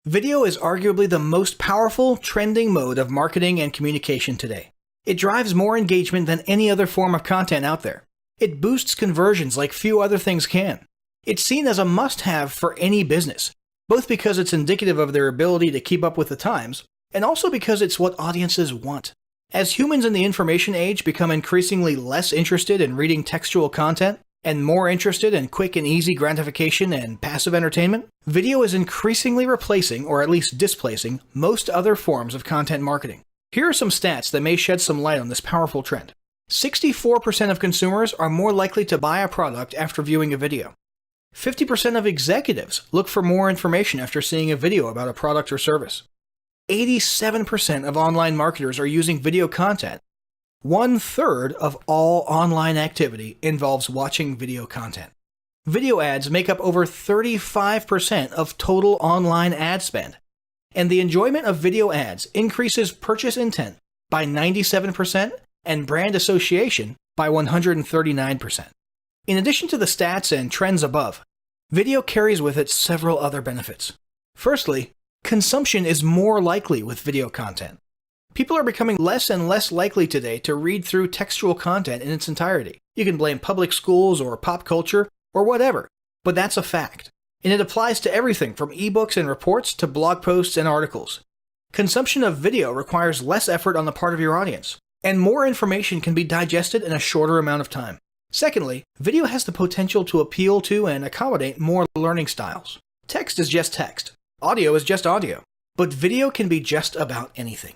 Video is arguably the most powerful, trending mode of marketing and communication today. It drives more engagement than any other form of content out there. It boosts conversions like few other things can. It's seen as a must-have for any business, both because it's indicative of their ability to keep up with the times, and also because it's what audiences want. As humans in the information age become increasingly less interested in reading textual content, and more interested in quick and easy gratification and passive entertainment, video is increasingly replacing, or at least displacing, most other forms of content marketing. Here are some stats that may shed some light on this powerful trend. 64% of consumers are more likely to buy a product after viewing a video. 50% of executives look for more information after seeing a video about a product or service. 87% of online marketers are using video content. 1/3 of all online activity involves watching video content. Video ads make up over 35% of total online ad spend. And the enjoyment of video ads increases purchase intent by 97% and brand association by 139%. In addition to the stats and trends above, video carries with it several other benefits. Firstly, consumption is more likely with video content. People are becoming less and less likely today to read through textual content in its entirety. You can blame public schools or pop culture or whatever, but that's a fact. And it applies to everything from ebooks and reports to blog posts and articles. Consumption of video requires less effort on the part of your audience, and more information can be digested in a shorter amount of time. Secondly, video has the potential to appeal to and accommodate more learning styles. Text is just text. Audio is just audio. But video can be just about anything.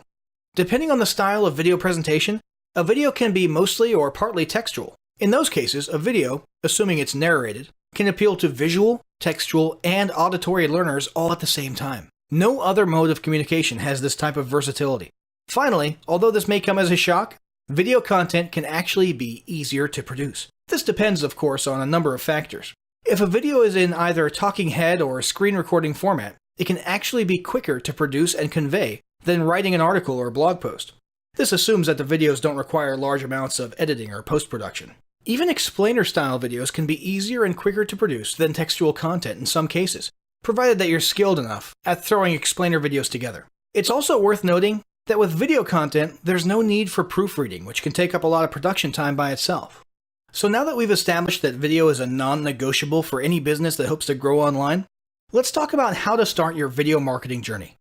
Depending on the style of video presentation, a video can be mostly or partly textual. In those cases, a video, assuming it's narrated, can appeal to visual, textual, and auditory learners all at the same time. No other mode of communication has this type of versatility. Finally, although this may come as a shock, video content can actually be easier to produce. This depends, of course, on a number of factors. If a video is in either talking head or screen recording format, it can actually be quicker to produce and convey than writing an article or blog post. This assumes that the videos don't require large amounts of editing or post-production. Even explainer-style videos can be easier and quicker to produce than textual content in some cases, provided that you're skilled enough at throwing explainer videos together. It's also worth noting that with video content, there's no need for proofreading, which can take up a lot of production time by itself. So now that we've established that video is a non-negotiable for any business that hopes to grow online, let's talk about how to start your video marketing journey.